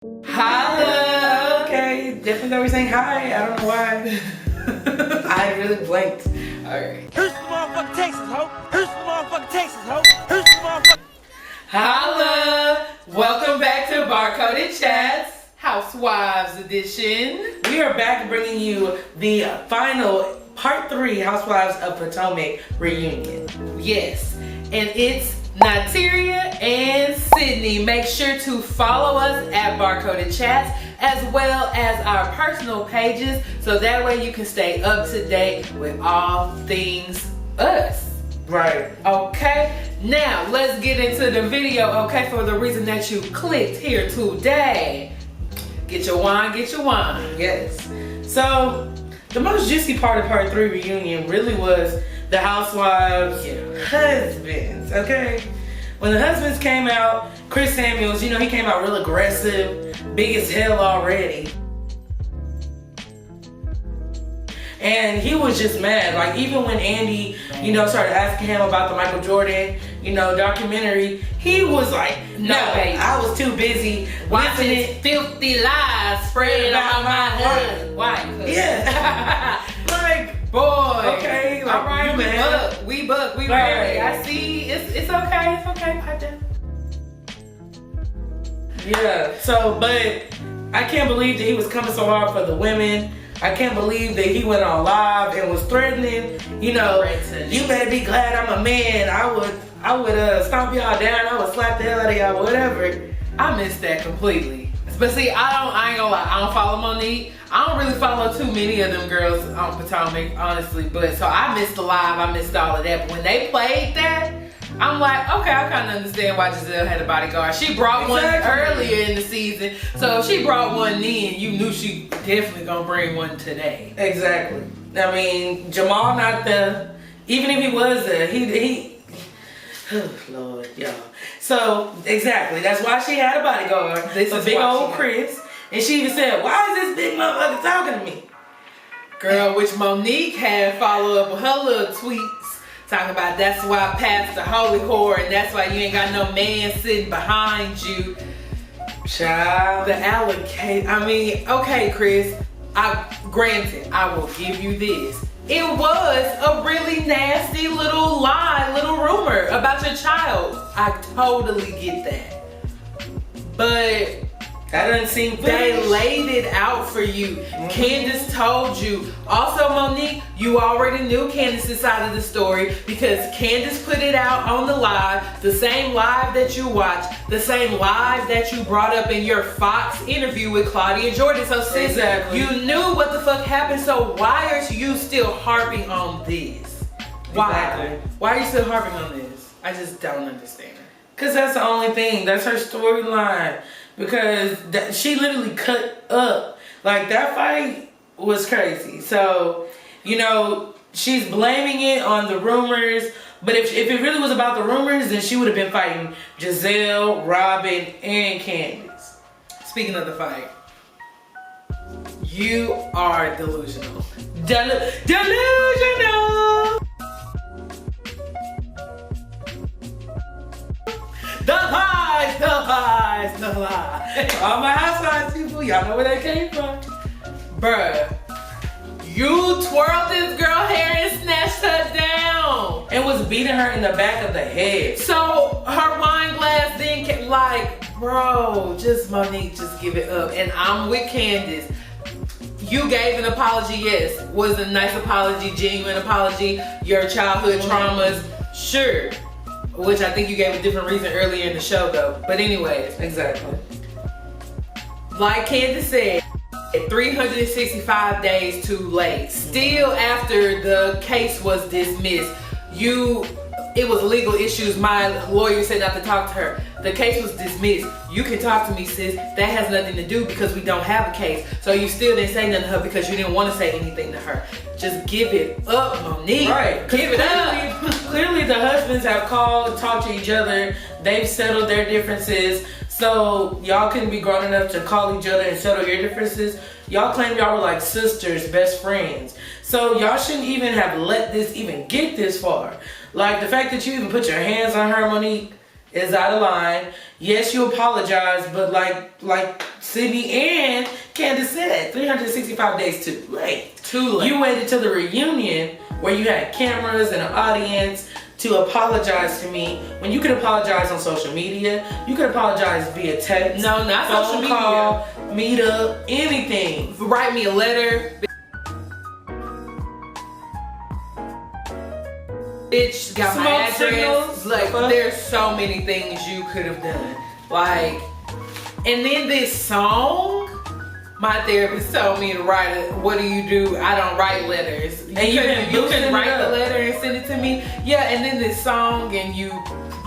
Holla! Okay, definitely gonna be saying hi. I don't know why. I really blanked. Alright. Here's the motherfucking Texas, ho! Here's the motherfucking Texas, ho! Here's the motherfucking... Holla! Welcome back to Barcoded Chats, Housewives Edition. We are back bringing you the final part 3 Housewives of Potomac reunion. Yes, and it's Niteria and Sydnee. Make sure to follow us at Barcoded Chats as well as our personal pages so that way you can stay up to date with all things us. Right. Okay, now let's get into the video, okay, for the reason that you clicked here today. Get your wine, get your wine. Yes. So, the most juicy part of part 3 reunion really was the housewives' husbands, okay? When the husbands came out, Chris Samuels, you know, he came out real aggressive, big as hell already. And he was just mad. Like, even when Andy, you know, started asking him about the Michael Jordan, you know, documentary, he was like, no, baby. I was too busy Watching listening. filthy lies spread about my husband. Why? Yeah. Like, boy. okay, like, all right, you we mad. book, we Right. ready. I see. It's okay. It's okay, pipe down. Yeah, so, but I can't believe that he was coming so hard for the women. I can't believe that he went on live and was threatening, you know, you better be glad I'm a man. I would stomp y'all down. I would slap the hell out of y'all, whatever. I missed that completely. But see, I ain't gonna lie, I don't follow Monique. I don't really follow too many of them girls on Potomac, honestly. But so I missed the live, I missed all of that. But when they played that, I'm like, okay, I kind of understand why Giselle had a bodyguard. She brought one earlier in the season. So if she brought one then, you knew she definitely gonna bring one today. Exactly. I mean, Jamal not there. Even if he was there, he oh, Lord, y'all. So, exactly. That's why she had a bodyguard. This a is big why old she- Chris. And she even said, why is this big motherfucker talking to me? Girl, which Monique had follow up with her little tweets. Talking about that's why I passed the holy whore and that's why you ain't got no man sitting behind you. Child. The allocation. I mean, okay, Chris. Granted, I will give you this. It was a really nasty little lie, little rumor about your child. I totally get that. But That doesn't seem they finished. laid it out for you. Candace told you. Also, Monique, you already knew Candace's side of the story because Candace put it out on the live, the same live that you watched, the same live that you brought up in your Fox interview with Claudia Jordan. So, sis, Exactly. you knew what the fuck happened. So, why are you still harping on this? Why? Exactly. Why are you still harping on this? I just don't understand. Because that's the only thing. That's her storyline. Because she literally cut up. Like, that fight was crazy. So, you know, she's blaming it on the rumors. But if it really was about the rumors, then she would have been fighting Giselle, Robin, and Candace. Speaking of the fight, you are delusional. Delusional! The lies, the lies, the lies. All my housewives people, y'all know where that came from. Bruh, you twirled this girl hair and snatched her down. And was beating her in the back of the head. So her wine glass then came, like, bro, just Monique, just give it up. And I'm with Candace. You gave an apology, yes. Was a nice apology, genuine apology. Your childhood traumas, sure. Which I think you gave a different reason earlier in the show though. But anyways. Exactly. Like Candace said, 365 days too late. Still after the case was dismissed, it was legal issues. My lawyer said not to talk to her. The case was dismissed. You can talk to me, sis. That has nothing to do because we don't have a case. So you still didn't say nothing to her because you didn't want to say anything to her. Just give it up, Monique. Right. Give it up. Clearly the husbands have called, talked to each other. They've settled their differences. So y'all couldn't be grown enough to call each other and settle your differences. Y'all claim y'all were like sisters, best friends. So y'all shouldn't even have let this even get this far. Like the fact that you even put your hands on her, Monique, is out of line. Yes, you apologize, but like Sydnee and Candace said, 365 days too late. Too late. You waited till the reunion where you had cameras and an audience to apologize to me when you could apologize on social media. You could apologize via text. No, not social media. Call, meet up, anything. Write me a letter. Bitch got my Smoke address. signals. Like, there's so many things you could have done. Like, and then this song, my therapist told me to write it. What do you do? I don't write letters. And you can write the letter and send it to me. Yeah, and then this song, and you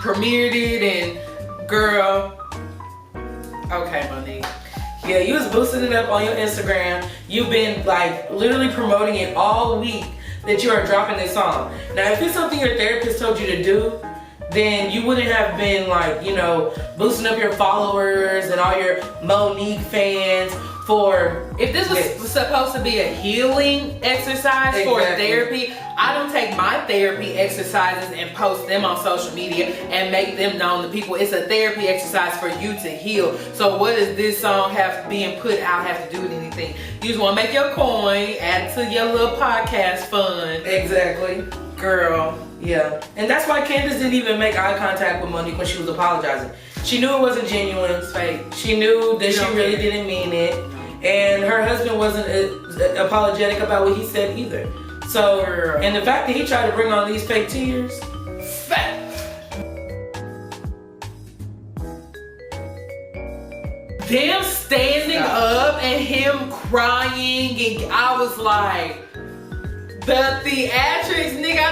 premiered it, and girl, okay, Monique. Yeah, you was boosting it up on your Instagram. You've been like literally promoting it all week that you are dropping this song. Now, if it's something your therapist told you to do, then you wouldn't have been like, you know, boosting up your followers and all your Monique fans for. If this was supposed to be a healing exercise for therapy, I don't take my therapy exercises and post them on social media and make them known to people. It's a therapy exercise for you to heal. So what does this song being put out have to do with anything? You just want to make your coin, add it to your little podcast fund. Exactly. Girl. Yeah. And that's why Candace didn't even make eye contact with Monique when she was apologizing. She knew it wasn't genuine. It's fake. She knew that she really didn't mean it. And her husband wasn't apologetic about what he said either. So, and the fact that he tried to bring on these fake tears. Fact. Them standing up and him crying, and I was like, the theatrics, nigga.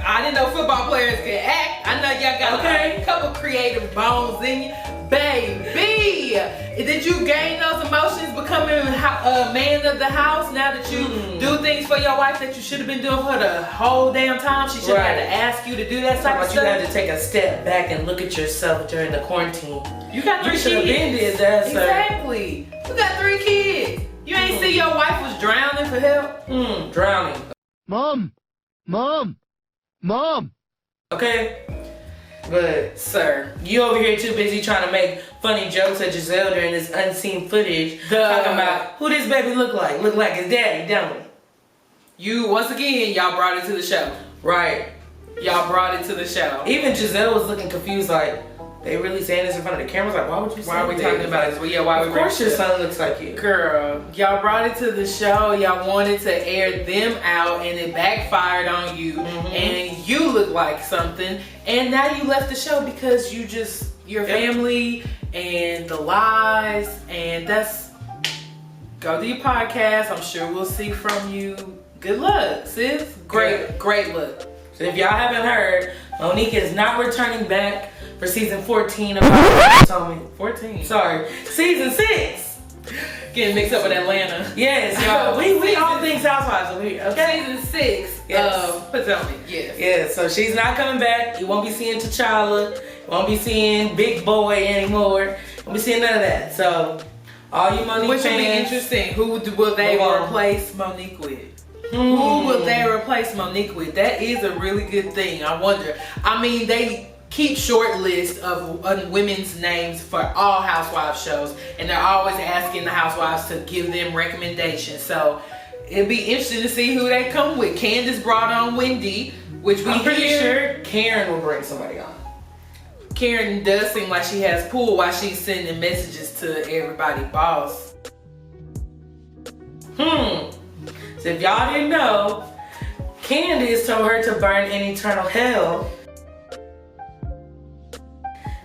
I didn't know football players could act. I know y'all got a couple creative bones in you. Baby, did you gain those emotions becoming a man of the house now that you do things for your wife that you should have been doing for the whole damn time? She should have had to ask you to do that type of stuff. You had to take a step back and look at yourself during the quarantine. You got 3 kids. You should have been did that, sir. Exactly. You got 3 kids. You ain't see your wife was drowning for help? Drowning. Mom. Okay. But, sir, you over here too busy trying to make funny jokes at Giselle during this unseen footage. Talking about who this baby look like. Look like his daddy, don't we? You, once again, y'all brought it to the show. Right. Y'all brought it to the show. Even Giselle was looking confused like, they really saying this in front of the cameras? Like, why would you say Why are we talking about this? Well, yeah, why of course your son looks like you. Girl, y'all brought it to the show. Y'all wanted to air them out, and it backfired on you. And you look like something. And now you left the show because you just, your family and the lies. And that's, go to your podcast. I'm sure we'll see from you. Good luck, sis. Great luck. So if y'all haven't heard, Monique is not returning back for season 14 of Potomac. 14? Sorry. Season 6. Getting mixed up with Atlanta. Yes, y'all. we all things housewives over here, okay? Season 6 of Potomac. Yes. Yeah, so she's not coming back. You won't be seeing T'Challa. You won't be seeing Big Boy anymore. You won't be seeing none of that. So, all you Monique Which fans. will be interesting. Who will they replace Monique with? Who will they replace Monique with? That is a really good thing. I wonder. I mean, they keep short lists of women's names for all housewives shows, and they're always asking the housewives to give them recommendations. So it'd be interesting to see who they come with. Candace brought on Wendy, which I'm pretty sure Karen will bring somebody on. Karen does seem like she has pull while she's sending messages to everybody boss. So if y'all didn't know, Candace told her to burn in eternal hell.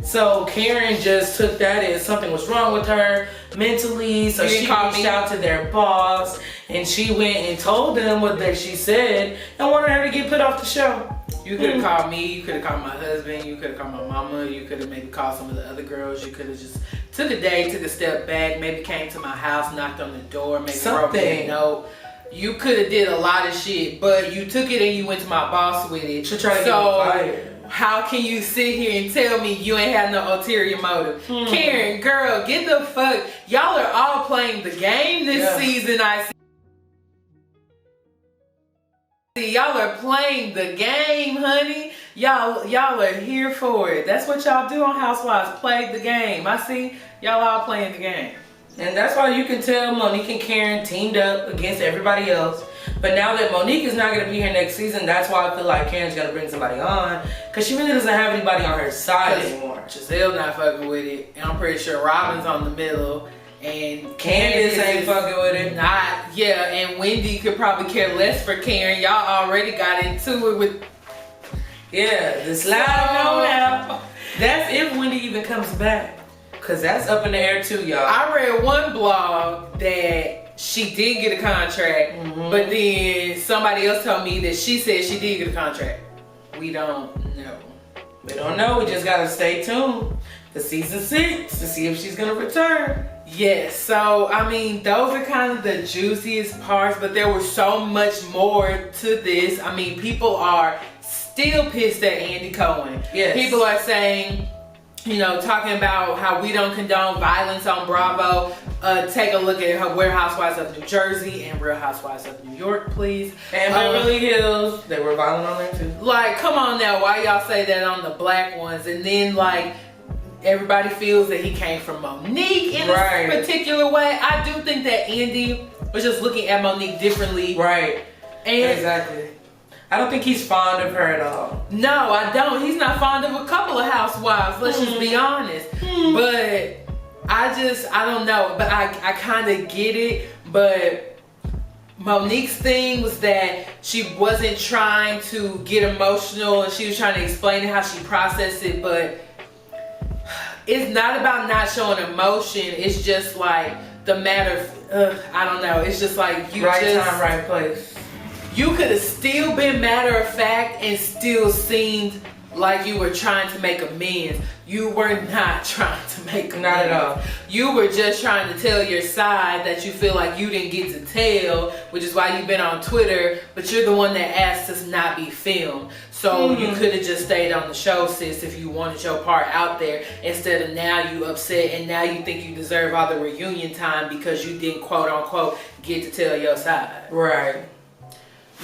So Karen just took that as something was wrong with her mentally. So she reached out to their boss and she went and told them what she said and wanted her to get put off the show. You could have called me, you could have called my husband, you could have called my mama, you could have maybe called some of the other girls, you could have just took a day, took a step back, maybe came to my house, knocked on the door, maybe wrote me a note. You could have did a lot of shit, but you took it and you went to my boss with it. To try to get fired. How can you sit here and tell me you ain't had no ulterior motive? Karen, girl, get the fuck. Y'all are all playing the game this season, I see. Y'all are playing the game, honey. Y'all are here for it. That's what y'all do on Housewives, play the game. I see y'all all playing the game. And that's why you can tell Monique and Karen teamed up against everybody else. But now that Monique is not going to be here next season, that's why I feel like Karen's going to bring somebody on. Because she really doesn't have anybody on her side anymore. Giselle not fucking with it. And I'm pretty sure Robin's on the middle. And Candace ain't fucking with it. And Wendy could probably care less for Karen. Y'all already got into it with... Yeah, the slide on out. That's if Wendy even comes back. Because that's up in the air too, y'all. I read one blog that she did get a contract, but then somebody else told me that she said she did get a contract. We don't know. We don't know. We just gotta stay tuned to season 6 to see if she's gonna return. Yes, so I mean, those are kind of the juiciest parts, but there was so much more to this. I mean, people are still pissed at Andy Cohen. Yes. People are saying, you know, talking about how we don't condone violence on Bravo. Take a look at Real Housewives of New Jersey and Real Housewives of New York, please. And Beverly Hills, they were violent on there too. Like, come on now, why y'all say that on the black ones? And then, like, everybody feels that he came from Monique in a particular way. I do think that Andy was just looking at Monique differently. Right. And exactly. I don't think he's fond of her at all. No, I don't. He's not fond of a couple of housewives. Let's just be honest. But I don't know. But I kind of get it. But Monique's thing was that she wasn't trying to get emotional, and she was trying to explain how she processed it. But it's not about not showing emotion. It's just like the matter of, I don't know. It's just like you right time, right place. You could have still been matter of fact and still seemed like you were trying to make amends. You were not trying to make amends. Not at all. You were just trying to tell your side that you feel like you didn't get to tell, which is why you've been on Twitter, but you're the one that asked us not be filmed. So you could have just stayed on the show, sis, if you wanted your part out there, instead of now you upset and now you think you deserve all the reunion time because you didn't, quote unquote, get to tell your side. Right.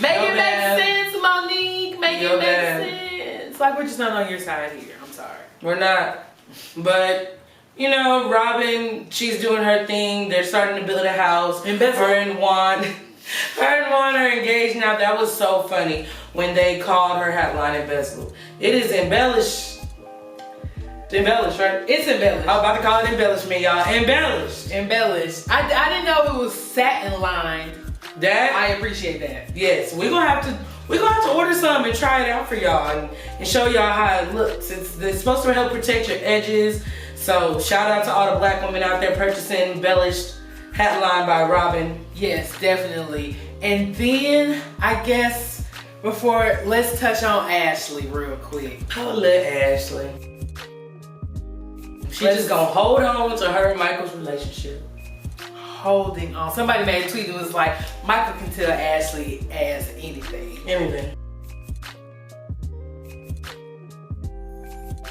Make it make sense, Monique. Make it make sense. Like, we're just not on your side here. I'm sorry. We're not. But, you know, Robin, she's doing her thing. They're starting to build a house. Her and Juan are engaged now. That was so funny when they called her hotline embezzled. It is embellished. It's embellished, right? It's embellished. I was about to call it embellishment, y'all. Embellished. Embellished. I didn't know it was satin lined. That I appreciate that. Yes, we're gonna have to order some and try it out for y'all and show y'all how it looks. It's supposed to help protect your edges. So shout out to all the black women out there purchasing embellished hat line by Robin. Yes, definitely. And then I guess let's touch on Ashley real quick. HOLLAAA Ashley. She just gonna hold on to her and Michael's relationship. Holding on. Somebody made a tweet and was like, Michael can tell Ashley as anything. Anything.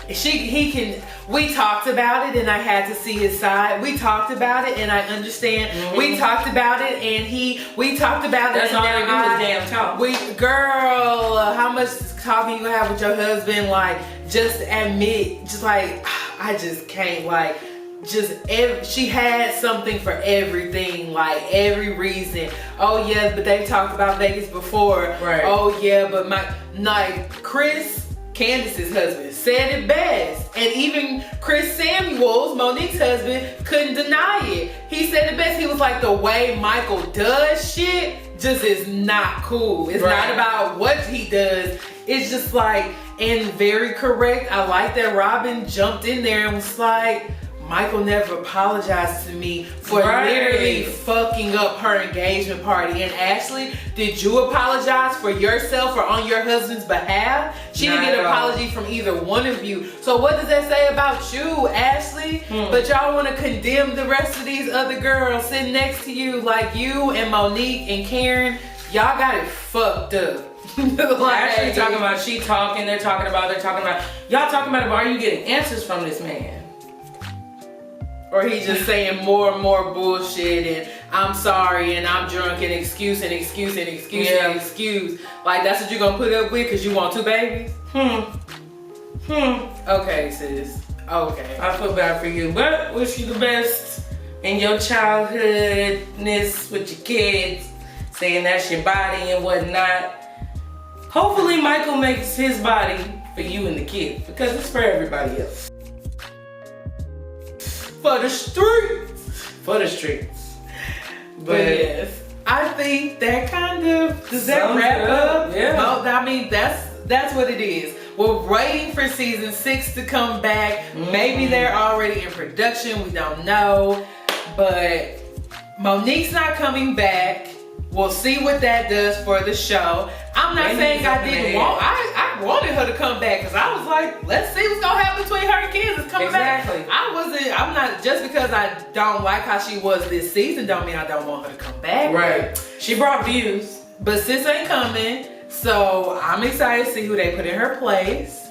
He can. We talked about it and I had to see his side. We talked about it and I understand. We talked about it and we talked about it. That's all they do is damn talk. Girl, how much talking you gonna have with your husband? Like, just admit, just like, I just can't, like, she had something for everything, like every reason. Oh yeah, but they talked about Vegas before. Right. Oh yeah, but Chris, Candace's husband, said it best. And even Chris Samuels, Monique's husband, couldn't deny it. He said it best. He was like, the way Michael does shit just is not cool. It's not about what he does. It's just like, and very correct. I like that Robin jumped in there and was like, Michael never apologized to me for literally fucking up her engagement party. And Ashley, did you apologize for yourself or on your husband's behalf? She didn't get an apology from either one of you. So what does that say about you, Ashley? But y'all want to condemn the rest of these other girls sitting next to you, like you and Monique and Karen. Y'all got it fucked up. Ashley talking about she talking, they're talking about. Y'all talking about, but are you getting answers from this man? Or he's just saying more and more bullshit and I'm sorry and I'm drunk and excuse and excuse and excuse and excuse. Like that's what you're gonna put up with because you want 2 babies? Okay, sis. Okay. I feel bad for you, but wish you the best in your childhoodness with your kids, saying that's your body and whatnot. Hopefully Michael makes his body for you and the kids because it's for everybody else. For the streets. For the streets. But yes, I think that kind of, does that wrap up? Yeah. No, I mean, that's what it is. We're waiting for season 6 to come back. Maybe they're already in production. We don't know. But Monique's not coming back. We'll see what that does for the show. I'm not saying I didn't want, I wanted her to come back because I was like, let's see what's gonna happen between her and kids. It's coming back. I'm not, just because I don't like how she was this season don't mean I don't want her to come back. Right. She brought views. But sis ain't coming. So I'm excited to see who they put in her place.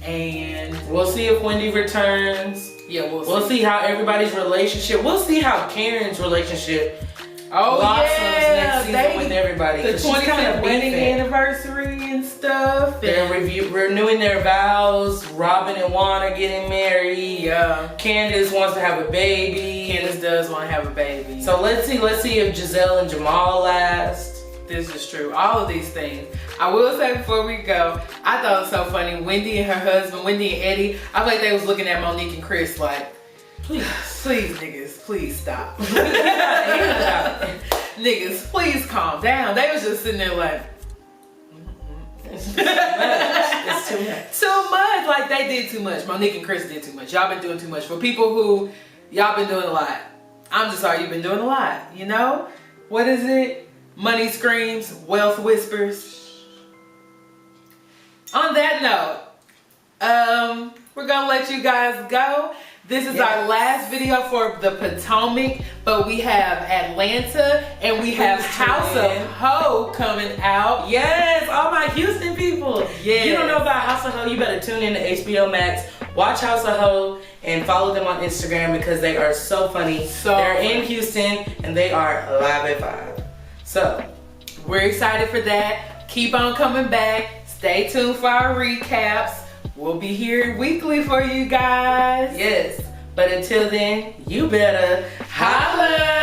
And we'll see if Wendy returns. Yeah, we'll see how everybody's relationship. We'll see how Karen's relationship blossoms next season with everybody. The 25th wedding anniversary and stuff. They're renewing their vows. Robin and Juan are getting married. Yeah. Candace wants to have a baby. Candace does want to have a baby. So let's see if Giselle and Jamal last. This is true. All of these things. I will say before we go, I thought it was so funny. Wendy and her husband, Wendy and Eddie, I feel like they was looking at Monique and Chris like, please niggas, please stop. Niggas, please calm down. They was just sitting there like, it's too much. It's too much. Too much. Like they did too much. Monique and Chris did too much. Y'all been doing too much. For people who, y'all been doing a lot. I'm just sorry you've been doing a lot. You know? What is it? Money screams, wealth whispers. On that note, we're gonna let you guys go. This is our last video for the Potomac, but we have Atlanta and we have House of Ho coming out. Yes, all my Houston people. Yes. You don't know about House of Ho, you better tune in to HBO Max, watch House of Ho, and follow them on Instagram because they are so funny. They're in Houston and they are live at 5. So, we're excited for that. Keep on coming back. Stay tuned for our recaps. We'll be here weekly for you guys. Yes, but until then, you better holla.